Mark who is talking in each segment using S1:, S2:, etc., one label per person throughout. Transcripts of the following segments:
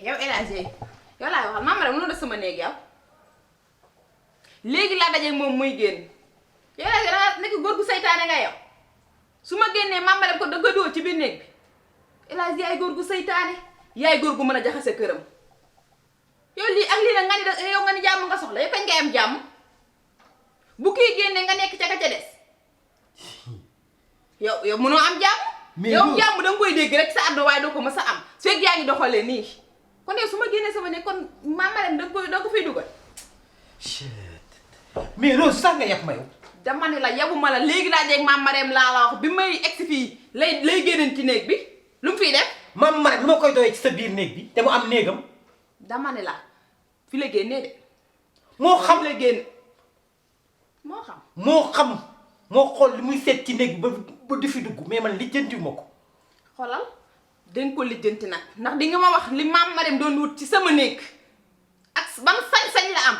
S1: yow El Hadj yow laay waxal maam rek lu def sama néeg yow léegi laa dajeeg moom muy génn yow El Hadj da nekk góor gu saytaane nga yow su ma génnee maam rek ko da nga dóor ci biir néeg bi El Hadj yaay góor gu saytaane yaay góor gu mën a jaxase këram yow lii ak lii nag nga ni yow nga ni jàmm nga soxla yow kañ ngay am jàmm bu kii génnee nga nekk ca ka ca des yow mënoo am jàmm. yow jàmm da nga koy dégg rek sa àdduna waaye doo ko mës a am su fekk yaa ngi doxalee nii kon yow su ma génnee sama ne kon maam da ko fiy dugal.
S2: mais Rose sax nga yàpp ma yow.
S1: dama ne la yabuma la léegi laa dégg maam Marème laa la wax bi may egsi fii lay génneen ci néeg bi lu mu fiy def.
S2: maam Marème lu ma koy doyee ci sa biir néeg bi te mu am néegam.
S1: dama ne la fi la génnee de.
S2: moo xam
S1: la génn moo xam.
S2: moo xool li muy seet ci néeg bi ba di fi dugg mais man lijjantiwu ma ko.
S1: xoolal dañ ko lijjanti nag ndax di nga ma wax li maam Marème doon wut ci sama néeg ak ban sañ-sañ la am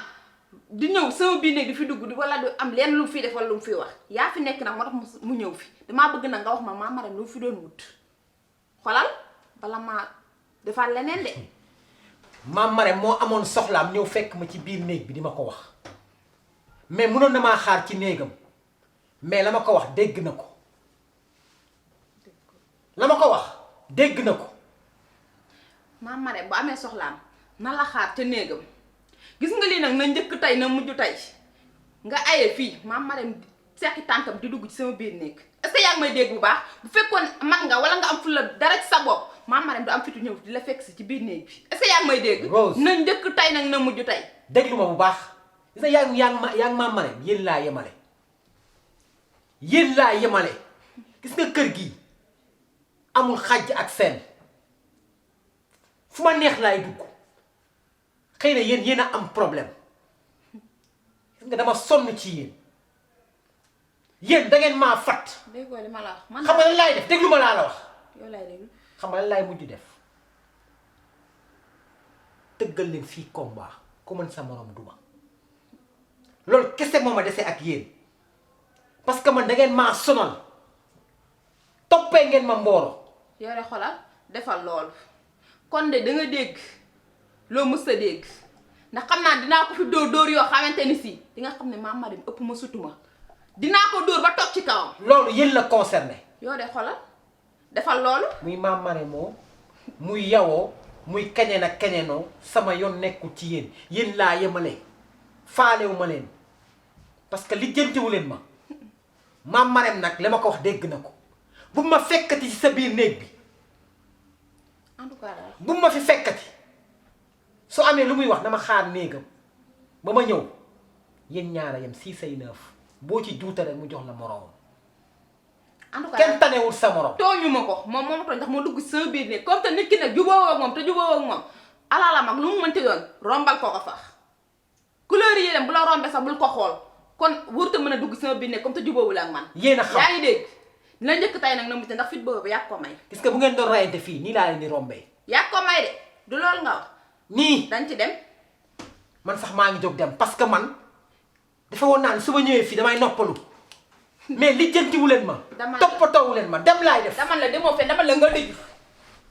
S1: di ñëw sama biir néeg di fi dugg wala du am leen lu mu fiy def wala lu mu fiy wax yaa fi nekk nag moo tax mu ñëw fi damaa bëgg nag nga wax ma maam Marème lu mu fi doon wut xoolal bala maa defaat leneen de.
S2: maam Marème moo amoon soxlaam ñëw fekk ma ci biir néeg bi di ma ko wax mais mënoon na maa xaar ci néegam. mais la ma ko wax dégg na ko
S1: maam Marème bu amee soxlaam na la xaar ca néegam gis nga lii nag na njëkk tey na mujj tey nga aye fii maam Marème seqi tànkam di dugg ci sama biir néeg est-ce que yaa ngi may dégg bu baax bu fekkoon man nga wala nga am fu la dara ci sa bopp maam Marème du am fitu ñëw di la fekk si ci biir néeg bi est-ce que yaa ngi may dégg.
S2: Rose
S1: na njëkk tey nag na mujj tey.
S2: déglu ma bu baax gis nga yaa ngi maam Marème yéen laa yemale gis nga kër gi amul xàjj ak seen fu ma neex laay dugg xëy na yéen a am problème gis nga dama sonn ci yéen da ngeen maa fat.
S1: déggoo li ma la wax man
S2: xam nga lan laay def déglu ma laa la wax.
S1: yow laay déglu.
S2: xam nga lan laay mujj def tëggal leen fii combat ku mën sa morom duma loolu kese moo ma dese ak yéen. parce que man da ngeen maa sonal toppee ngeen ma mbooro.
S1: yow de xolal defal loolu kon de da nga dégg loo mës a dégg ndax xam naa dinaa ko fi dóor yoo xamante ni si di nga xam ne maam Marème ëpp ma sutuma dinaa ko dóor ba toog ci kawam.
S2: loolu yéen la concerné.
S1: yow de xolal defal loolu.
S2: muy maam Marème moo muy yawoo muy keneen ak keneenoo sama yoon nekkul ci yéen laa yemale faalewu ma leen parce que lijjantiwu leen ma. maam Marème nag li ma ko wax dégg na ko bu ma fekkati ci sa biir néeg bi
S1: en tout cas
S2: bu ma fi fekkati su amee lu muy wax dama xaar néegam ba ma ñëw yéen ñaara yem 6 ay 9 boo ci juuta rek mu jox la moroomam.
S1: en tout cas
S2: kenn tanewul sa morom.
S1: tooñu ma ko moom moo ma tooñ ndax moo dugg ci sama biir néeg comme te nit ki nag jubóowoo ak moom te jubóowoo ak moom alalam ak lu mu mënti doon rombal ko fax couleur yi dem bu la rombee sax bul ko xool. kon wërta mën a dugg sama biir ne comme te jubóowul ak man.
S2: yéen a xam
S1: yaa ngi dégg dina njëkk tay nag na mujj ndax fit boobu yaa ko may.
S2: gis nga bu ngeen doon rayante fii nii laa leen di rombee.
S1: yaa ko may de du loolu nga wax.
S2: nii
S1: dañ ci dem.
S2: man sax maa ngi jóg dem parce que man dafa woon naa ne su ma ñëwee fii damay noppalu mais lijjantiwu leen ma. toppatoowu leen ma dem laay def.
S1: dama la demoo fenn dama la nga dëju.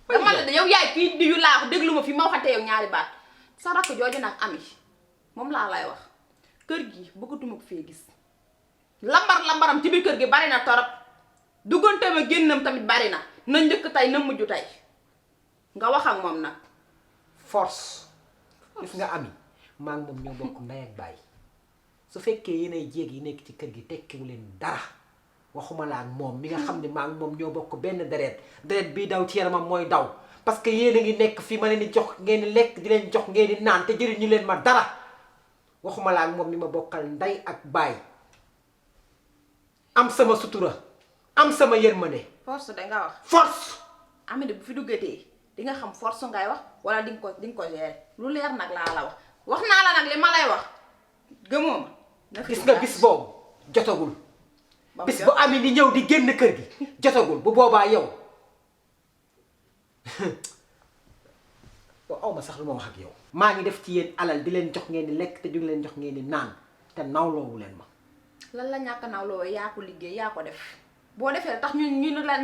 S1: dama la yow yaay kii diyu laa wax déglu ma fi ma waxante yow ñaari baat sa rakk jooju nag ami moom laa lay wax. kër gi bëggatuma ko fee gis lambaram ci biir kër gi bari na torop duggante ma génnam tamit bari na njëkk tey na mujj tey nga wax ak moom nag.
S2: force gis nga ami maa ngi moom ñoo bokk ndey ak baay su fekkee yéenay jéeg yi nekk ci kër gi tekkiwu leen dara waxuma la ak moom mi nga xam ne maa ngi moom ñoo bokk benn deret bii daw ci yaramam mooy daw parce que yéen a ngi nekk fii ma leen di jox ngeen di lekk di leen jox ngeen di naan te jëriñu leen ma dara. waxuma laa moom mi ma bokkal ndey ak baay am sama sutura am sama yërmande.
S1: force da nga wax.
S2: force.
S1: Amady bu fi duggatee di nga xam force ngay wax wala di nga ko gérer lu leer nag laa la wax naa la nag li ma lay wax gëmoo ma.
S2: gis nga bis boobu jotagul. bis bu Ami di ñëw di génn kër gi jotagul bu boobaa yow aw ma sax lu ma wax ak yow. maa ngi def ci yéen alal di leen jox ngeen di lekk te du leen jox ngeen di naan te nawloowu leen ma.
S1: lan la ñàkk nawloo yaa ko liggéey yaa ko def boo defee tax ñu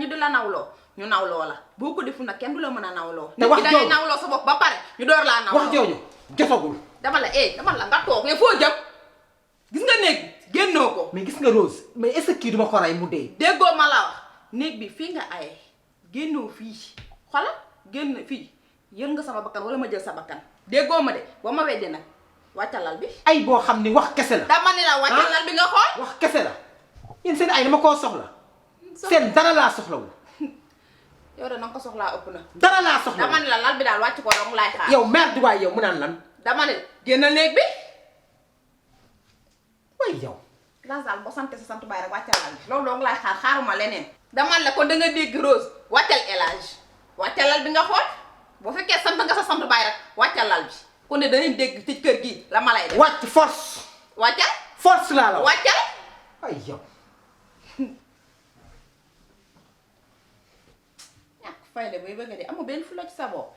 S1: di la nawloo ñu nawloo la boo ko defu nag kenn du la mën a nawloo.
S2: te wax
S1: nit ki da ngay nawloo sa bopp ba pare ñu door laa nawloo.
S2: wax jooju jotagul.
S1: dama la nga toog mais foo jëm gis nga néeg génnoo ko.
S2: mais gis nga Rose mais est-ce que kii duma ko rey mu dee.
S1: déggoo ma la wax néeg bi fii nga aye génnoo fii xoolal génn fii yël nga sama bakkan wala ma jël sa bakkan déggoo ma de ba ma weddi nag wàccalal bi.
S2: ay boo xam ni wax kese la.
S1: dama ni la wàccalal bi nga xool.
S2: wax kese la yéen seen ay dama koo soxla. seen dara laa soxlawul.
S1: yow de nanga ko soxlaa ëpp na.
S2: dara laa soxla
S1: dama ni la lal bi daal wàcc ko dong laay xaar.
S2: yow merde waay yow mu naan lan.
S1: dama ni génnal néeg bi.
S2: waay yow.
S1: Lazal boo sante sa sant baay rek wàccal lal bi loolu dong laay xaar xaaruma leneen. dama la kon da nga dégg Rose wàccal élage wàccal lal bi nga xool boo fekkee sant nga sa sant baay rek wàccal lal bi kon ne danañ dégg ci kër gi la ma lay def.
S2: wàcc force.
S1: wàccal.
S2: force laa la
S1: wàccal.
S2: ay yow.
S1: ñàkk fayda bay bëgg de amu benn fula ci sa bopp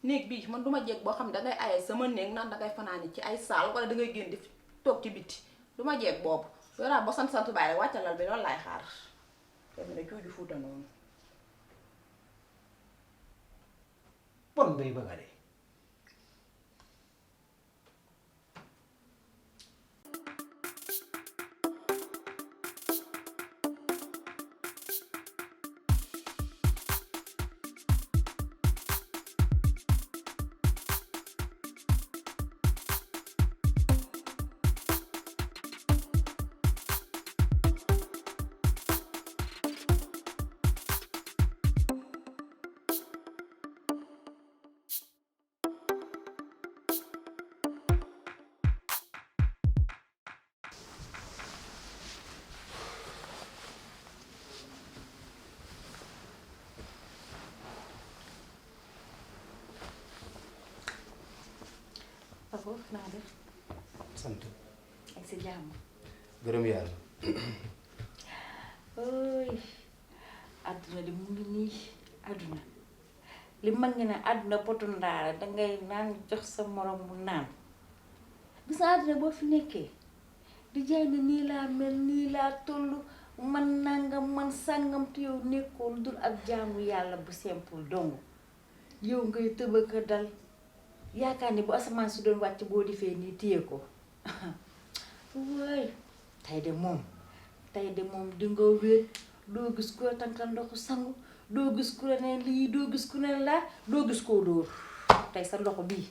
S1: néeg bii man duma jeeg boo xam ne dangay aye sama néeg naan dangay fanaani ci ay saal wala dangay génn di toog ci bitti duma jeeg boobu yoraa ba sant baay rek wàccal lal bi loolu laay xaar te mu ne jooju fuuta noonu.
S2: bon bay bëgg a dee.
S3: Papa naa def.
S4: sant.
S3: ak si jàmm.
S4: gërëm yàlla.
S3: ooy àdduna di mu ngi nii àdduna li mag ngi ne àdduna potu ndaara dangay naan jox sa morom mu naan gis nga àdduna boo fi nekkee di jaay ne nii laa mel nii laa toll man nangam man sàngam te yow nekkoon dul ak jaamu yàlla bu simple dong yow ngay tëbaka dal yaakaar ni bu asamaan si doon wàcc boo defee nii téye ko waay tey de moom di nga wéet doo gis ku la tànkal ndoxu sangu doo gis ku la ne lii doo gis ku ne laa doo gis koo dóor tey sa loxo bii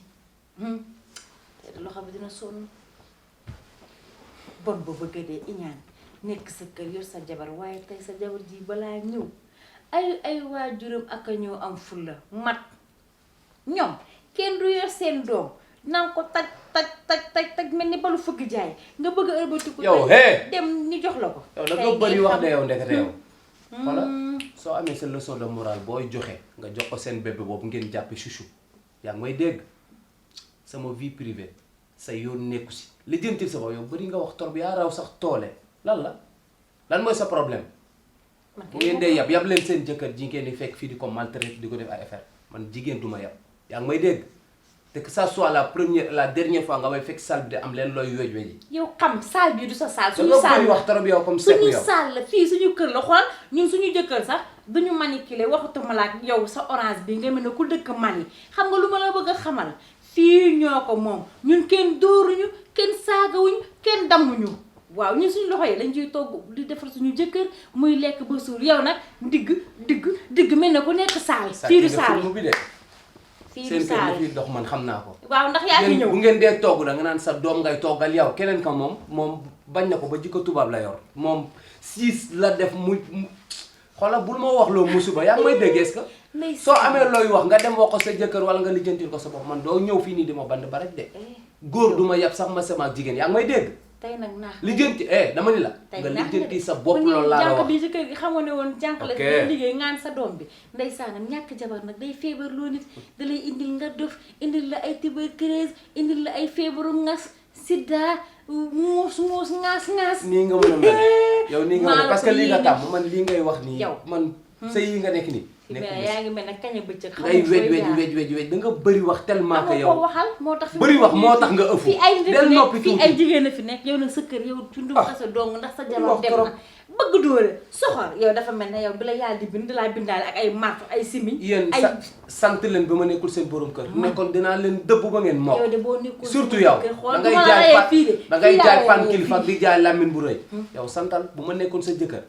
S3: tey de loxo bi dina sonn bon ba bëgg dee iñaan nekk sa kër yor sa jabar waaye tey sa jabar ji balaa ñëw ay waajuram ak a ñëw am fulla mat ñoom kenn du yor seen doom naan ko taj mel ni balu fëgg jaay nga bëgg a ërbatiku
S4: yow
S3: dem ñu jox la ko
S4: yow da nga bëri wax de yow ndekete yow voilà soo amee sa leçon de morale booy joxe nga jox ko seen bébé boobu ngeen jàppe chouchou yaa ngi may dégg sama vie privée sa yoon nekku si li jëntil sa bopp yow bëri nga wax torop yaa raw sax toole lan mooy sa problème bu ngeen dee yab leen seen jëkkër ji ngeen di fekk fii di ko maltraiter di ko def ay affaire man jigéen du ma yab yaa ngi may dégg te que ça soit la dernière fois nga may fekk salle bi de am leen looy wej weji
S3: yow xam salle bi du sa salle
S4: suñu salle wax torop yow comme seku yow
S3: suñu salle la fii suñu kër la xool ñun suñu jëkkër sax duñu manipuler waxatuma la ak yow sa orange bi nga mel ne ku dëkk mani xam nga lu ma la bëgg a xamal fii ñoo ko moom ñun kenn dóoruñu kenn saagawuñu kenn dammuñu waaw ñun suñu loxo yi lañ ciy togg di defar suñu jëkkër muy lekk ba suur yow nag digg mel ne ku nekk salle fii du salle
S4: seen kër li fiy dox man xam naa ko
S3: waaw ndax yaa fi ñëw
S4: bu ngeen dee togg da nga naan sa doom ngay toggal yow keneen ka moom bañ na ko ba jikko tubaab la yor moom siis la def muy xoolal bul ma wax loo musiba yaa ngi may dégg est-ce que soo amee looy wax nga dem wax ko sa jëkkër wala nga lijjantil ko sa bopp man doo ñëw fii nii di ma band ba rek de góor du ma yab sax ma sama jigéen yaa ngi may dégg
S3: tey nag naax
S4: lijjanti dama ni la nga lijjanti sa bopp loolu laa la wax
S3: jànq bi ci kër gi xamoon ne woon jànq la doon liggéey ngaan sa doom bi ndeysaanam ñàkk jabar nag day feebar loo nit da lay indil nga dof indil la ay tuberculose indil la ay feebaru ngas sida muus ngaas
S4: nii nga mën a mel yow nii nga mën parce que lii nga tàmm man lii ngay wax nii man sëy yi nga nekk nii
S3: mais yaa ngi mel ne kañ a bëccëg
S4: ngay wej da nga bëri wax tellement que yow
S3: ko waxal moo tax
S4: bëri wax moo tax nga ëfu
S3: fii ay
S4: del noppi
S3: fii
S4: tuuti
S3: ay jigéen a fi nekk yow nag sa kër yow tundu sa dong ndax sa jabar dem na bëgg dóore soxor yow dafa mel ne yow bi la yàlla di bind laa bindaale ak ay marto ay simi
S4: yéen sant leen ba ma nekkul seen borom kër nekkoon dinaa leen dëbb ba ngeen moo
S3: yow de boo nekkul
S4: surtout yow da ngay jaay fan kilifa di jaay làmmiñ bu rëy yow santal bu ma nekkoon sa jëkkër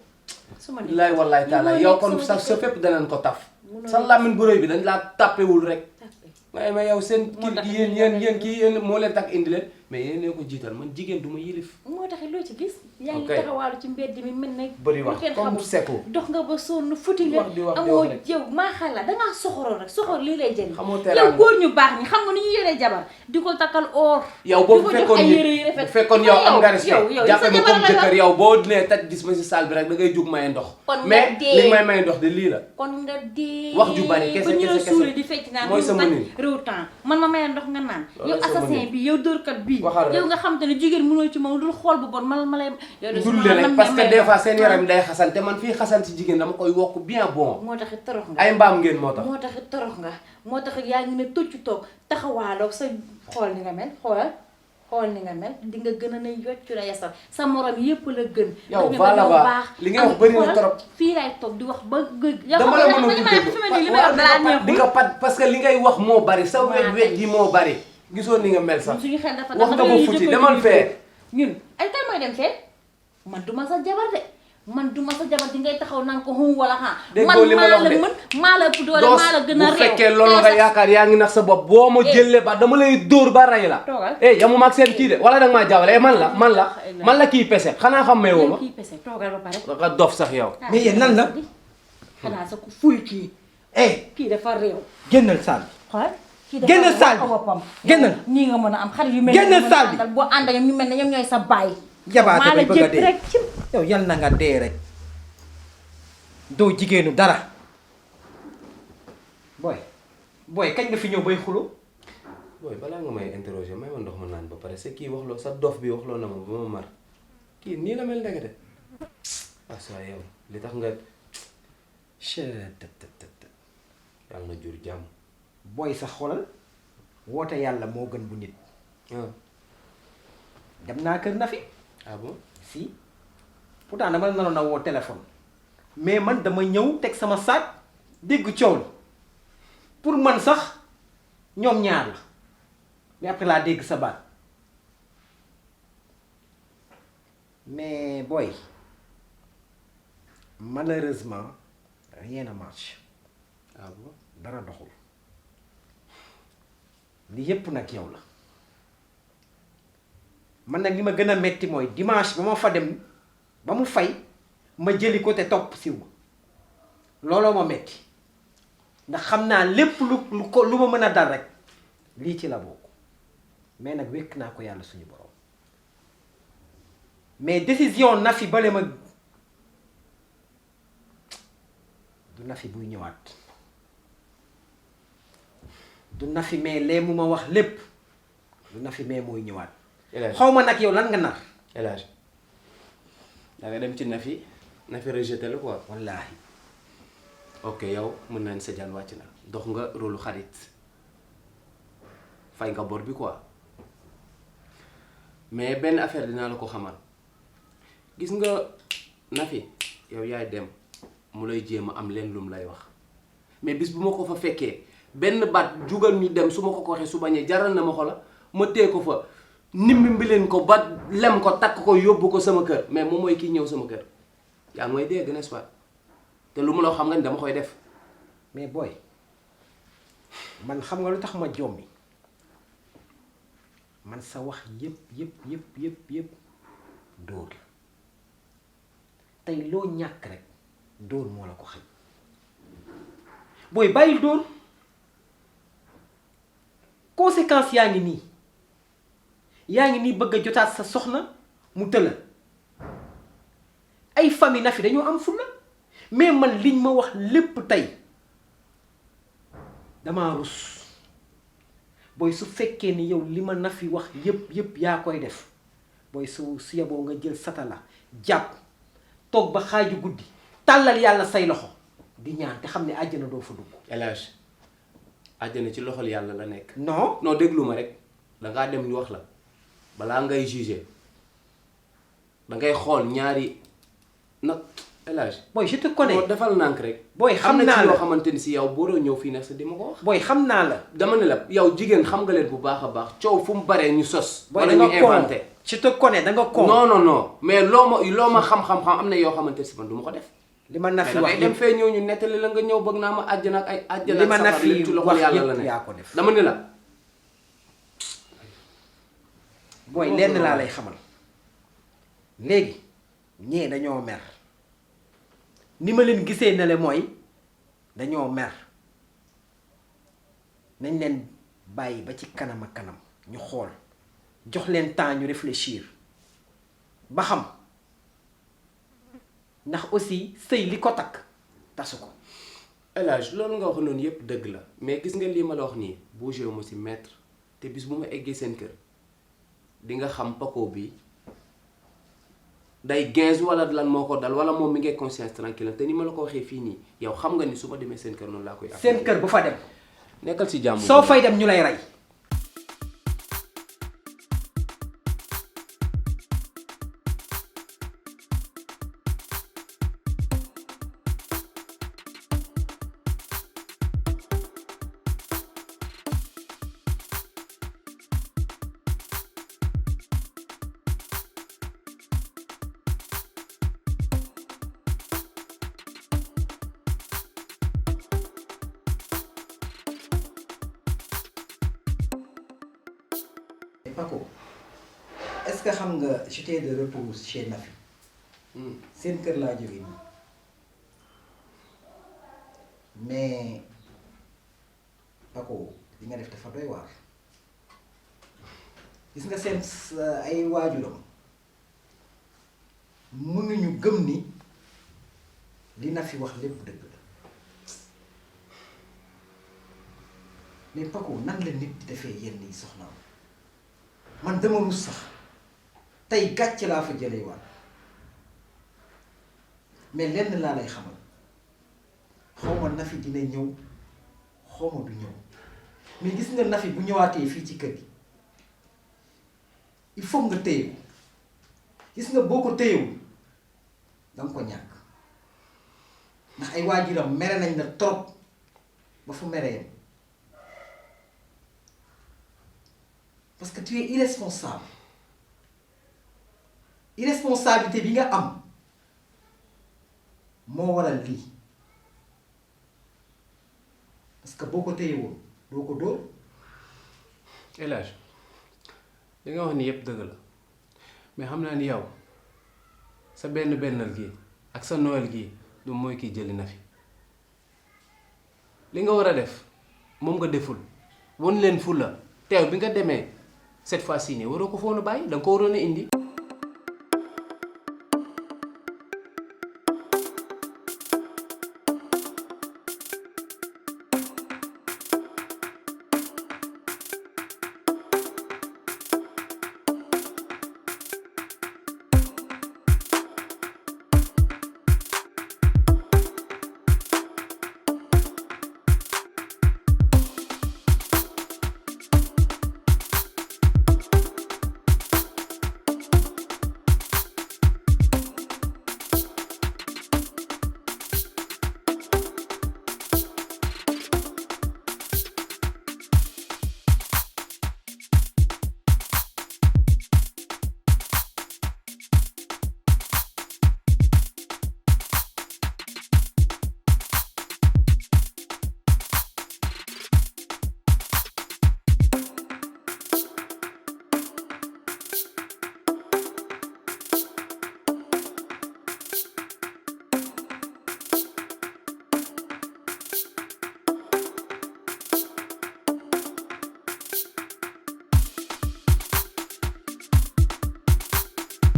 S4: laay wallaay taala yow kon sa fépp danañ ko taf sa làmmiñ bu rëy bi dañ laa tàppewul rek mais yow seen kii yéen kii yéen moo leen tax indi leen mais yéen ñoo ko jiital man jigéen du ma yilif
S3: moo tax loo ci gis yaa ngi taxawaalu ci mbedd mi mel ne
S4: bëri wax comme seko
S3: dox nga ba sonn futi nga amoo yow maa xala dangaa soxoroon rek soxor lii lay jëriñ yow góor ñu baax ñi xam nga ni ñu yoree jabar di ko takkal or
S4: yow boo fekkoon yow am nga respect jàppe ma comme jëkkër yow boo nee taj gis ma si salle bi rek da ngay jug maye ndox mais li may maye ndox de lii la
S3: kon nga dee
S4: wax ju bari kese kese
S3: suuri di fecc naan
S4: mooy sama nit
S3: réew temps man ma maye ndox nga naan yow assassin bi yow dóorkat bi yow nga xam te ne jigéen mënoo ci moom dul xool bu bon ma lay
S4: dul rek parce que des fois seen yaram day xasan te man fii xasan si jigéen dama koy wokk bien bon
S3: moo taxit torox nga
S4: ay mbaam ngeen moo tax
S3: moo taxit torox nga moo taxit yaa ngi ne toccu toog taxawaaloog sa xool ni nga mel xool ni nga mel di nga gën a ne yoccu la yasal sa morom yëpp la gën
S4: yow voilà baax li ngay wax bëri na trop
S3: fii laay toog di wax ba
S4: dama la mën a di nga pat parce que li ngay wax moo bari sa wet yi moo bari gisoon ni nga mel sax
S3: suñu xel dafa
S4: wax nga ba futi demal fee
S3: ñun ay kan mooy dem fee man duma sa jabar de man duma sa jabar di ngay taxaw naan ko hum wala xaa man maa la mën maa la ëpp doole maa la gën a réew
S4: bu fekkee loolu nga yaakaar yaa ngi nax sa bopp boo ma jëlee ba dama lay dóor ba rey la yamu maag seen kii de wala danga maa jaawale man la kii pese xanaa xam may woo ma
S3: kii pese toogal ba pare
S4: nga dof sax yow
S2: mais yéen nan la
S3: xanaa sa ku fuy kii kii dafa réew
S2: génnal saal
S3: bi
S2: génnal saal bi génnal
S3: nii nga mën a am xarit yu mel
S2: génnal saal bi
S3: boo ànd ak ñu mel ne ñoom ñooy sa baay
S2: jabaate bay bëgg a dee
S3: rek ci
S2: yow yal na nga dee rek doo jigéenu dara booy kañ nga fi ñëw bay xulo
S4: booy balaa nga may interroger may ma ndox ma naan ba pare c'est kii waxloo sa dof bi waxloo na ma ba ma mar kii nii la mel ndekete asa yow li tax nga yàlla na jur jàmm
S2: booy sa xolal woote yàlla moo gën bu nit dem naa kër na fi
S4: ah bon
S2: si pourtant dama la naroon a woo téléphone mais man dama ñëw teg sama sac dégg coow li pour man sax ñoom ñaar la mais après laa dégg sa baat mais booy malheureusement rien ne marche.
S4: ah bon
S2: dara doxul li yépp nag yow la man nag li ma gën a metti mooy dimanche ba ma fa dem ba mu fay ma jëli ko te topp siw looloo ma metti ndax xam naa lépp lu ma mën a dal rek lii ci la bokk mais nag wekk naa ko yàlla suñu borom mais décision Nafi bale ma du Nafi buy ñëwaat du Nafi mais lee mu ma wax lépp du Nafi mais mooy ñëwaat xaw ma nag yow lan nga nar
S4: El Hadj da nga dem ci Nafi rejeté la quoi
S2: wallaahi
S4: ok yow mën nañ sa jaan wàcc na dox nga rôlu xarit fay nga bor bi quoi mais benn affaire dinaa la ko xamal gis nga Nafi yow yaay dem mu lay jéem a am leen lum lay wax mais bis bu ma ko fa fekkee benn baat jugal ñu dem su ma ko waxee su bañee jaral na ma xola ma tee ko fa nimbi leen ko ba lem ko takk ko yóbbu ko sama kër mais moom mooy kii ñëw sama kër yaa ngi may dégg n'est-ce pas te lu ma la xam nga ni dama koy def.
S2: mais booy man xam nga lu tax ma jommi man sa wax yëpp dóor la tey loo ñàkk rek dóor moo la ko xañ booy bàyyil dóor conséquence yaa ngi nii bëgg a jotaat sa soxna mu tëla ay famille Nafi dañoo am fulla mais man liñ ma wax lépp tey damaa rus booy su fekkee ni yow li ma Nafi wax yépp yaa koy def booy su yeboo nga jël satala jàpp toog ba xaaju guddi tàllal yàlla say loxo di ñaan te xam ne àjjana doo fa dugg.
S4: El Hadj àjjana ci loxol yàlla la nekk.
S2: non
S4: non déglu ma rek dangaa dem ñu wax la balaa ngay juger dangay xool ñaari nag El Hadj.
S2: booy je te connais.
S4: non defal nànk rek.
S2: booy xam
S4: am na
S2: naa
S4: ci
S2: la
S4: yoo xamante ni si yow boo doon ñëw fii nag sa di ma ko wax.
S2: booy xam naa la.
S4: dama ne la yow jigéen xam nga leen bu baax a baax coow fu mu baree ñu sos.
S2: booy
S4: wala
S2: da
S4: ñu
S2: nga con
S4: inventé.
S2: je te connais da nga con.
S4: non non non mais loo ma xam-xam am na yoo xamante ne si man du ma ko def.
S2: li ma na fi
S4: mais
S2: wax
S4: dangay dem fee ñëw ñu nettali la nga ñëw bëgg naa ma àjjana ak ay àjjana
S2: li ma na
S4: safara
S2: fi
S4: lépp ci loxol
S2: wax
S4: yàlla la
S2: yëpp
S4: ne
S2: yaa ko def.
S4: dama ne la.
S2: booy lenn laa lay xamal léegi ñee dañoo mer ni ma leen gisee ne le mooy dañoo mer nañ leen bàyyi ba ci kanam ak kanam ñu xool jox leen temps ñu réfléchir ba xam ndax aussi sëy li ko takk tasu ko.
S4: El Hadj loolu nga wax noonu yëpp dëgg la mais gis nga lii ma la wax nii bougé wu ma si maître te bis bu ma eggee seen kër di nga xam Paco bi day 15 wala lan moo ko dal wala moom mi ngi conscience tranquille te ni ma la ko waxee fii nii yow xam nga ni su ma demee seen kër noonu laa koy.
S2: seen kër bu fa dem.
S4: nekkal si jàmm.
S2: soo fay dem ñu lay rey. Paco est-ce que xam nga j'étais de retour chez Nafi seen kër laa jógee nii mais Paco li nga def dafa doy waar gis nga seen ay waajuram mënuñu gëm ni li Nafi wax lépp dëgg la mais Paco nan la nit di defee yenn yi soxnaam man dama rus sax tey gàcc laa fa jëlee waat mais lenn laa lay xamal xaw ma Nafi dina ñëw xaw ma du ñëw mais gis nga Nafi bu ñëwaatee fii ci kër gi il faut nga téye ko gis nga boo ko téyewul danga ko ñàkk ndax ay waajuram mere nañ la trop ba fu mere yam parce que tu es irresponsable irresponsabilité bi nga am moo waral lii parce que boo ko téyewoon doo ko dóor.
S4: El Hadj li nga wax ni yëpp dëgg la mais xam naa ni yow sa bennal gi ak sa Noël gi du mooy kiy jëli Nafi li nga war a def moom nga deful won leen fu la teew bi nga demee cette fois-ci ne waroo ko foon a bàyyi da nga ko waroon a indi.